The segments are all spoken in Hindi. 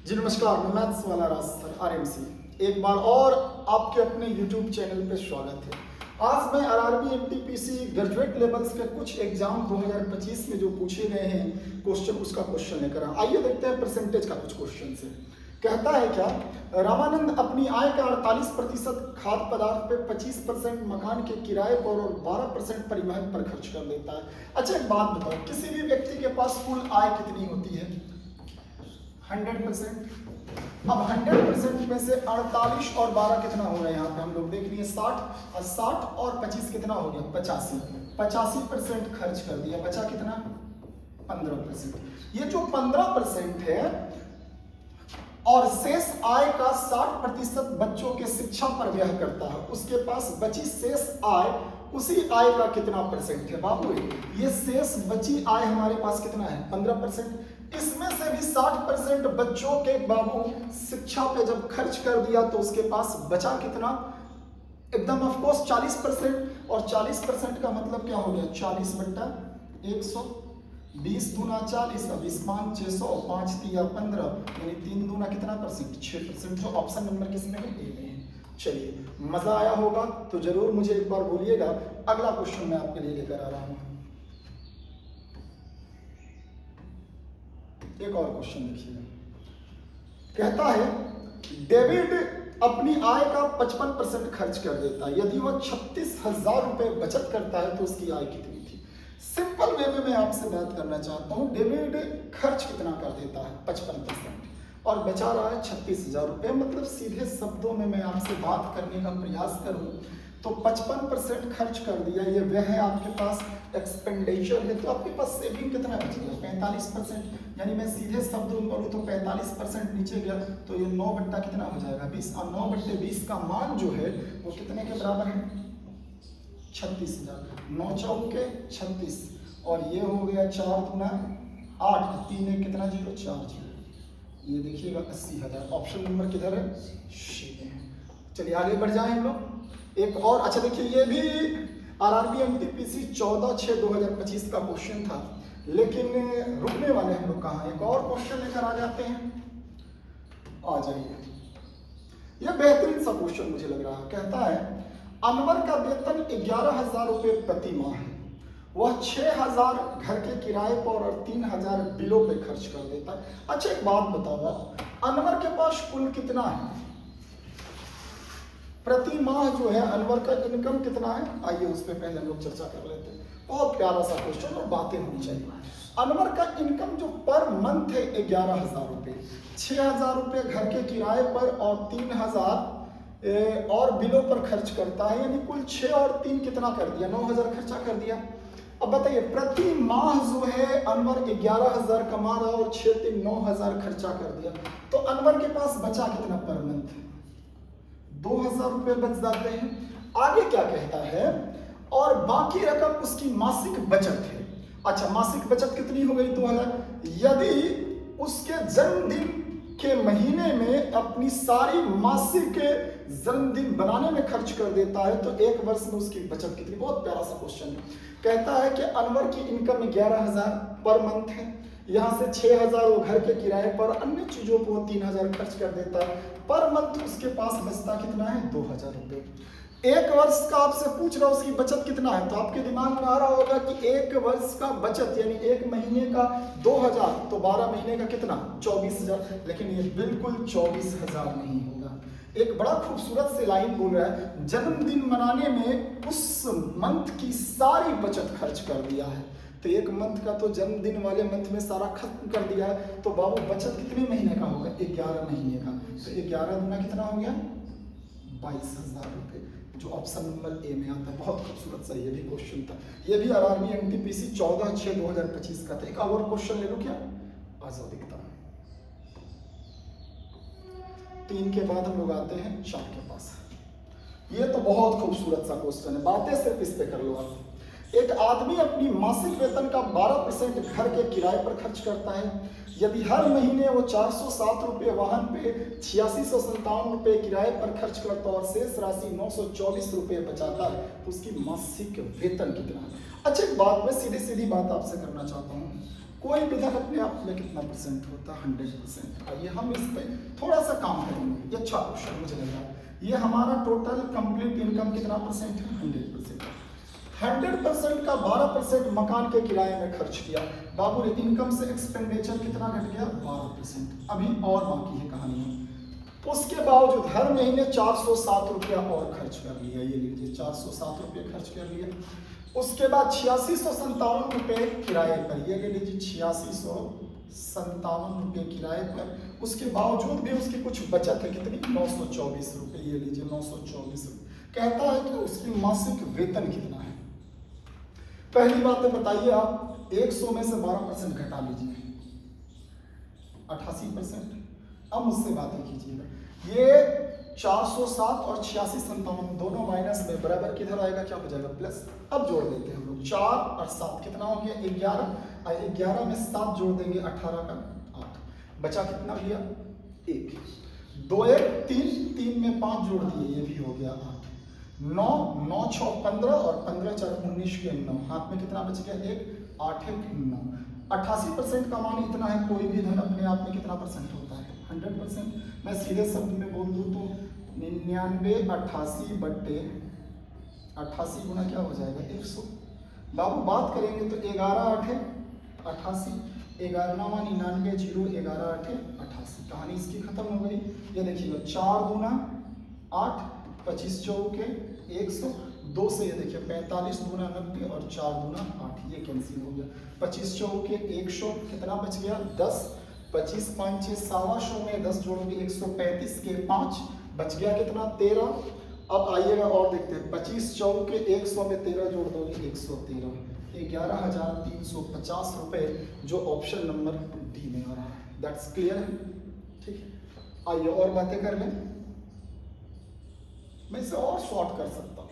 जी नमस्कार, मैं मैथ्स वाला राज सर आरएमसी एक बार और आपके अपने YouTube चैनल पे स्वागत है। आज मैं आरआरबी एनटीपीसी ग्रेजुएट लेवल्स के कुछ एग्जाम 2025 में जो पूछे गए हैं क्वेश्चन, उसका क्वेश्चन लेकर आइए देखते हैं परसेंटेज का कुछ क्वेश्चन से। कहता है क्या, रामानंद अपनी आय का 48% खाद्य पदार्थ पे, 25% मकान के किराए पर और 12% परिवहन पर खर्च कर देता है। अच्छा एक बात बताओ, किसी भी व्यक्ति के पास कुल आय कितनी होती है? 100%। अब 100% में से 48 और 12 कितना हो गया? यहाँ पे हम लोग देख लिए 60, और 60 और 25 कितना हो गया? 85। 85% खर्च कर दिया, बचा कितना? 15%। ये जो 15% है और शेष आय का 60% बच्चों के शिक्षा पर व्यय करता है, उसके पास बची शेष आय, उसी आय का कितना परसेंट है बाबू? ये शेष बची आय हमारे पास कितना है? 15%। इसमें से भी 60% बच्चों के बाबू शिक्षा पे जब खर्च कर दिया तो उसके पास बचा कितना? एकदम ऑफकोर्स 40%। और 40% का मतलब क्या हो गया? 40/100, 20 दूना 40, 20 5 600, 5 3 15, यानी 3 दूना कितना परसेंट? 6%। जो ऑप्शन नंबर किसमें है? ए में है। चलिए, मजा आया होगा तो जरूर मुझे एक बार बोलिएगा। अगला क्वेश्चन मैं आपके लिए लेकर आ रहा हूं। एक और क्वेश्चन देखिएगा। कहता है, डेविड अपनी आय का 55% खर्च कर देता है। यदि वह 36,000 रुपए बचत करता है तो उसकी आय कितनी थी? सिंपल वे में मैं आपसे बात करना चाहता हूं। डेविड खर्च कितना कर देता है? 55%, और बचा रहा है 36,000 रुपए। मतलब सीधे शब्दों में मैं आपसे बात करने का प्रयास करूं तो 55% खर्च कर दिया, ये वह है आपके पास एक्सपेंडिचर है, तो आपके पास सेविंग कितना बच गया? 45%। यानी मैं सीधे शब्दों में बोलूँ तो 45% नीचे गया तो ये 9 बट्टा कितना हो जाएगा? 20। और 9/20 का मान जो है वो कितने के बराबर है? 36,000। 9 चौके 36, और ये हो गया 4 दूना 8, 3 एक कितना? 0, 4 0। ये देखिएगा 80,000। ऑप्शन नंबर किधर है? सी में है। चलिए आगे बढ़ जाए हम लोग। एक और, अच्छा देखिए, ये भी आरआरबी एनटीपीसी 14/6/2025 का क्वेश्चन था, लेकिन रुकने वाले हम लोग कहाँ? एक और क्वेश्चन लेकर आ जाते हैं। आ जाइए, यह बेहतरीन सा क्वेश्चन मुझे लग रहा है। कहता है, अनवर का वेतन 11,000 रुपये प्रति माह है। वह 6,000 घर के किराए पर और 3,000 बिलों पे खर्च कर देता है। अच्छा एक बात बताओ, अनवर के पास कुल कितना है? प्रति माह जो है अनवर का इनकम कितना है? आइए उस पर पहले हम लोग चर्चा कर लेते हैं। बहुत प्यारा सा क्वेश्चन और बातें होनी चाहिए। अनवर का इनकम जो पर मंथ है 11,000 रुपये, 6,000 रुपये घर के किराए पर और 3,000 और बिलों पर खर्च करता है, यानी कुल 6 और 3 कितना कर दिया? 9,000 खर्चा कर दिया। अब बताइए, प्रति माह जो है अनवर 11,000 कमा रहा और 6 3 9,000 खर्चा कर दिया, तो अनवर के पास बचा कितना पर मंथ? 2,000 रुपये बच जाते हैं। आगे क्या कहता है? और बाकी रकम उसकी मासिक बचत है। अच्छा, मासिक बचत कितनी हो गई? 2,000। यदि उसके जन्मदिन के महीने में अपनी सारी मासिक जन्मदिन बनाने में खर्च कर देता है तो एक वर्ष में उसकी बचत कितनी? बहुत प्यारा सा क्वेश्चन है। कहता है कि अनवर की इनकम 11,000 पर मंथ है, यहाँ से 6,000 वो घर के किराए पर, अन्य चीजों पर 3,000 खर्च कर देता है। पर मंथ उसके पास बचता कितना है? 2,000 रुपये। एक वर्ष का आपसे पूछ रहा उसकी बचत कितना है, तो आपके दिमाग में आ रहा होगा कि एक वर्ष का बचत यानी एक महीने का 2,000, तो 12 महीने का कितना? 24,000। लेकिन ये बिल्कुल 24,000 नहीं होगा। एक बड़ा खूबसूरत से लाइन बोल रहा है, जन्मदिन मनाने में उस मंथ की सारी बचत खर्च कर दिया है। तो एक मंथ का तो जन्मदिन वाले मंथ में सारा खत्म कर दिया है, तो बाबू बचत कितने महीने का होगा? 11 महीने का। तो 11 दूना कितना हो गया? 22,000 रुपये, जो ऑप्शन नंबर ए में आता है। बहुत खूबसूरत सा ये भी क्वेश्चन था। ये भी आरआरबी एनटीपीसी 14/6/2025 का था। एक और क्वेश्चन ले लो क्या? आ जाओ दिखता है। 3 के बाद हम लोग आते हैं 4 के पास। ये तो बहुत खूबसूरत सा क्वेश्चन है, बातें सिर्फ इस पे कर लो आप। एक आदमी अपनी मासिक वेतन का 12% घर के किराए पर खर्च करता है। यदि हर महीने वो 407 रुपये वाहन पे, 8657 रुपये किराए पर खर्च करता है और शेष राशि 924 रुपये बचाता है तो उसकी मासिक वेतन कितना है? अच्छा एक बात, मैं सीधी सीधी बात आपसे करना चाहता हूँ। कोई भी धन अपने आप में कितना परसेंट होता है? 100%। आइए हम इस पे थोड़ा सा काम करेंगे। ये अच्छा क्वेश्चन मुझे लग रहा है। ये हमारा टोटल कंप्लीट इनकम कितना परसेंट है? 100%। 100% का 12% मकान के किराए में खर्च किया। बाबू ने इनकम से एक्सपेंडिचर कितना घट गया? 12%। अभी और बाकी है कहानी। उसके बावजूद हर महीने 407 रुपया और खर्च कर लिया। ये लीजिए 407 रुपये खर्च कर लिया। उसके बाद 8657 रुपये किराए पर, ये ले लीजिए 8657 रुपये किराए पर। उसके बावजूद भी उसकी कुछ बचत है, कितनी? 924 रुपये। ये लीजिए 924 रुपये। कहता है कि उसकी मासिक वेतन कितना है। पहली बात तो बताइए आप, 100 में से 12% घटा लीजिए, 88%। अब मुझसे बातें कीजिएगा। ये 407 और 8657 दोनों माइनस में बराबर किधर आएगा? क्या हो जाएगा? प्लस। अब जोड़ देते हैं हम लोग। 4 और 7 कितना हो गया? 11। और 11 में 7 जोड़ देंगे, 18 का 8। बचा कितना भैया? 1। 2 1 3, 3 में 5 जोड़ दिए, ये भी हो गया 8। 9 9 6 15 और 15 4 19 के 9। हाथ में कितना बच गया? 1। 8 1 9। 88% का मान इतना है। कोई भी धन अपने आप में कितना परसेंट होता है? 100%। मैं सीधे शब्द में बोल दूं तो 99 88 बट्टे 88 गुना क्या हो जाएगा? 100। बाबू बात करेंगे तो 11 8 88, 11 9 99, 0 11 8 88। कहानी इसकी खत्म हो गई। ये देखिएगा 4 दूना 8, 25 चौके 100, 2 से ये देखिए 45 दूना 90 और 4 दूना 8, ये कैंसिल हो गया। 25 चौके 100, कितना बच गया? 10। 25 5 6 100 में 10 जोड़ोगे 135 के 5, बच गया कितना? 13। अब आइएगा और देखते हैं। 25 चौके 100 में 13 जोड़ दोगे 113। 11,350 रुपये जो ऑप्शन नंबर डी में आ रहा है। दैट्स क्लियर है? ठीक है, आइए और बातें कर लें। मैं इसे और शॉर्ट कर सकता हूँ,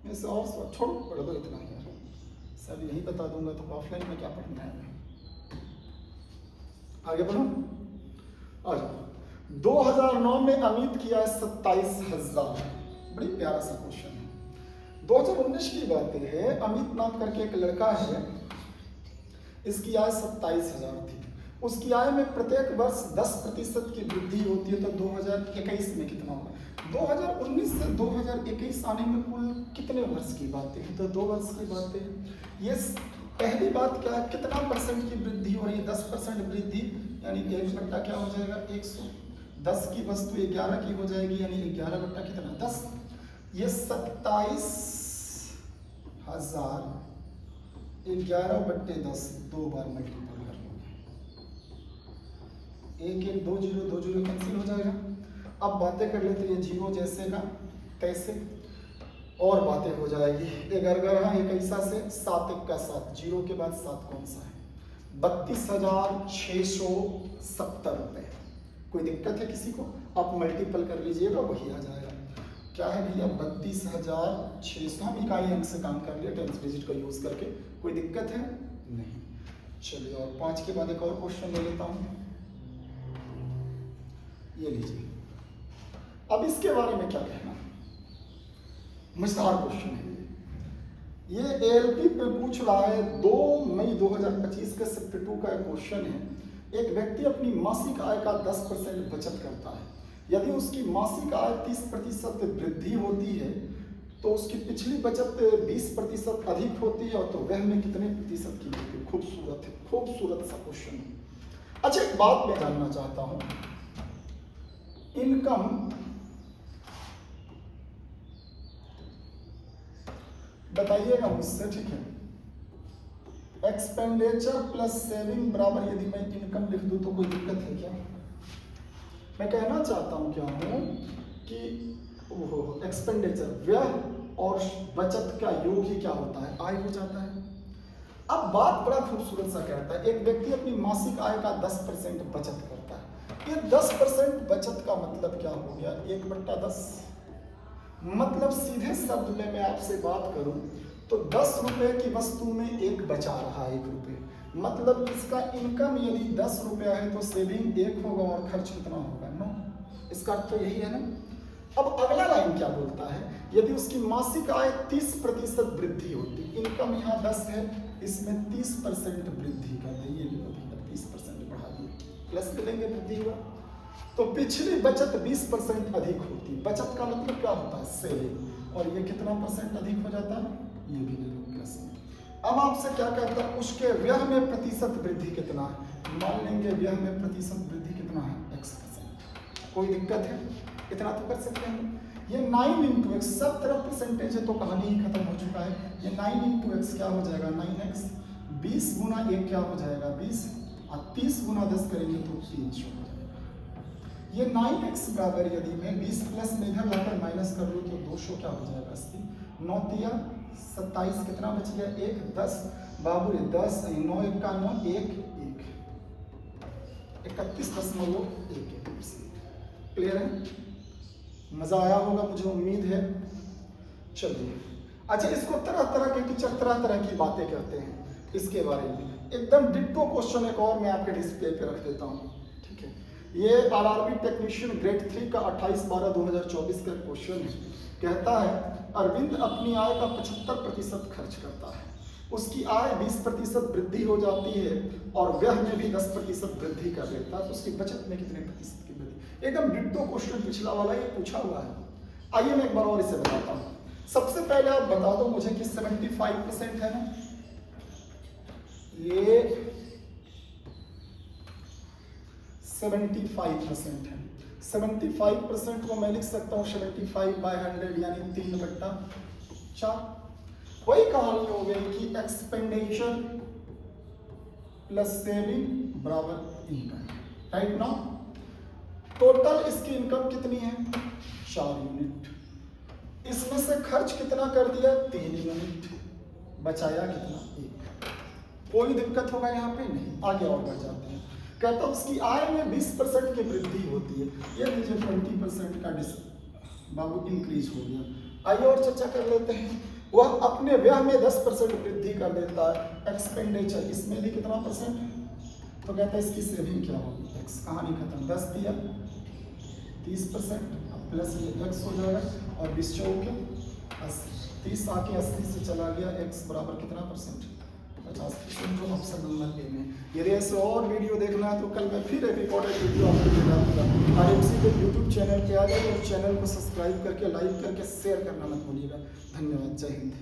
मैं इसे और शॉर्ट, छोड़ो पढ़ दो इतना ही यार, सब यही बता दूंगा तो ऑफलाइन में क्या पढ़ना है। आगे बढ़ो। और 2009 में अमित की आय 27,000। बड़ी प्यारा सा क्वेश्चन है। 2019 की बात है। अमित नाम करके एक लड़का है, इसकी आय 27,000 थी। उसकी आय में प्रत्येक वर्ष 10% की वृद्धि होती है। तो 2021 में कितना होगा? 2019 से 2021 आने में कुल कितने वर्ष की बातें हैं? तो 2 वर्ष की बातें हैं। ये पहली बात क्या है? कितना परसेंट की वृद्धि हो रही है? 10% वृद्धि, यानी 1 बट्टा क्या हो जाएगा? 100। 10 की वस्तु 11 की हो जाएगी, यानी 11 बट्टा कितना? 10। ये 27,000 11 बट्टे 10 2 बार मल्टीपल कर लो। 1 1 2 0 2 0 कैंसिल हो जाएगा। अब बातें कर लेते हैं। 0 जैसे का तैसे और बातें हो जाएगी। 11 21 से 7 1 का 7, 0 के बाद 7 कौन सा है? 32,670 रुपये। कोई दिक्कत है किसी को? आप मल्टीपल कर लीजिएगा, वही आ जाएगा। क्या है भैया? 32,600। हम इकाई अंक से काम कर लिए टेंथ डिजिट का यूज करके। कोई दिक्कत है? नहीं। चलिए और 5 के बाद एक और क्वेश्चन ले लेता हूँ। ये लीजिए। अब इसके बारे में क्या कहना? मजेदार क्वेश्चन है ये एएलपी पे पूछ रहा है। 2 मई 2025 के शिफ्ट 2 का क्वेश्चन है। एक व्यक्ति अपनी मासिक आय का 10% बचत करता है। यदि उसकी मासिक आय 30% वृद्धि होती है तो उसकी पिछली बचत 20% अधिक होती है, तो वह में कितने प्रतिशत की होती है? खूबसूरत है, खूबसूरत सा क्वेश्चन है। अच्छा एक बात मैं जानना चाहता हूं। इनकम बताइएगा मुझसे, ठीक है? एक्सपेंडिचर प्लस सेविंग बराबर यदि मैं इनकम लिख दूं तो कोई दिक्कत है क्या? मैं कहना चाहता हूं क्या हूं कि एक्सपेंडिचर व्यय और बचत का योग ही क्या होता है? आय हो जाता है। अब बात बड़ा खूबसूरत सा कहता है। एक व्यक्ति अपनी मासिक आय का 10% बचत करता है। ये 10% बचत का मतलब क्या हो गया? 1/10। मतलब सीधे शब्द में मैं आपसे बात करूं तो 10 रुपए की वस्तु में 1 बचा रहा है, 1 रुपये। मतलब इसका इनकम यदि 10 रुपया है तो सेविंग 1 होगा और खर्च कितना होगा? 9। इसका अर्थ तो यही है ना। अब अगला लाइन क्या बोलता है? यदि उसकी मासिक आय 30% वृद्धि होती, इनकम यहाँ 10 है, इसमें 30% वृद्धि कर दी, ये भी अभी 30% बढ़ा दी, प्लस मिलेंगे वृद्धि हुआ। तो पिछली बचत 20% अधिक होती, बचत का मतलब क्या होता है सेविंग, और ये कितना परसेंट अधिक हो जाता है, ये भी ले लो प्लस में। अब आपसे क्या कहता है, उसके व्यय में प्रतिशत वृद्धि कितना है, मान लेंगे व्यय में प्रतिशत वृद्धि कितना है x%। कोई दिक्कत है, इतना तो कर सकते हैं। ये 9 इंटू एक्स, सब तरफ परसेंटेज है तो कहानी ही खत्म हो चुका है। ये 9 इंटू एक्स क्या हो जाएगा 9x, 20 गुना 1 क्या हो जाएगा 20, और 30 गुना 10 करेंगे तो 300 हो जाएगा। ये 9x बराबर यदि मैं 20 प्लस में इधर लाकर माइनस कर लूँ तो 200 क्या हो जाएगा 80, 9 तिया 27, कितना बच गया 1, 10 बाबू 10, 9 1 का 9 1 1, 31.11%। क्लियर है, मजा आया होगा मुझे उम्मीद है। चलिए अच्छा, इसको तरह तरह के टीचर तरह तरह की बातें करते हैं इसके बारे में। एकदम डिट्टो क्वेश्चन एक और मैं आपके डिस्प्ले पे रख देता हूँ, ठीक है। ये आरआरबी टेक्नीशियन ग्रेड 3 का 28/12/2024 का क्वेश्चन है। कहता है अरविंद अपनी आय का 75% खर्च करता है, उसकी आय 20% वृद्धि हो जाती है और व्यय में भी 10% वृद्धि कर लेता है, तो उसकी बचत में कितने प्रतिशत की वृद्धि। एकदम डिट्टो क्वेश्चन पिछला वाला ये पूछा हुआ है। आइए मैं एक बार और इसे बताता हूँ। सबसे पहले आप बता दो मुझे कि 75% है ना, ये 75% है। 75% को मैं लिख सकता हूँ 75/100 यानी 3/4। वही कहानी हो गई कि एक्सपेंडिचर प्लस सेविंग बराबर इनकम, राइट ना। टोटल इसकी इनकम कितनी है 4 यूनिट, इसमें से खर्च कितना कर दिया 3 यूनिट, बचाया कितना 1। कोई दिक्कत होगा यहाँ पे नहीं, आगे और बढ़ जाते हैं। कहता हूँ उसकी आय में 20% की वृद्धि होती है, ये लीजिए 20% का बाबू इंक्रीज हो गया। आइए और चर्चा कर लेते हैं। वह अपने व्यय में 10% वृद्धि कर देता है, एक्सपेंडिचर इसमें भी कितना परसेंट, तो कहता है इसकी सेविंग क्या होगी एक्स, कहानी खत्म। 10 दिया 30% प्लस ये एक्स हो जाएगा, और 20 चौके 30 आके 80 से चला गया, एक्स बराबर कितना परसेंट 50%, जो ऑप्शन नंबर ए में। यदि ऐसे और वीडियो देखना है तो कल मैं फिर एक रिकॉर्डेड वीडियो आपको डालूंगा। आरएमसी के यूट्यूब चैनल पे आ जाइए और चैनल को सब्सक्राइब करके लाइक करके शेयर करना मत भूलिएगा। धन्यवाद, जय हिंद।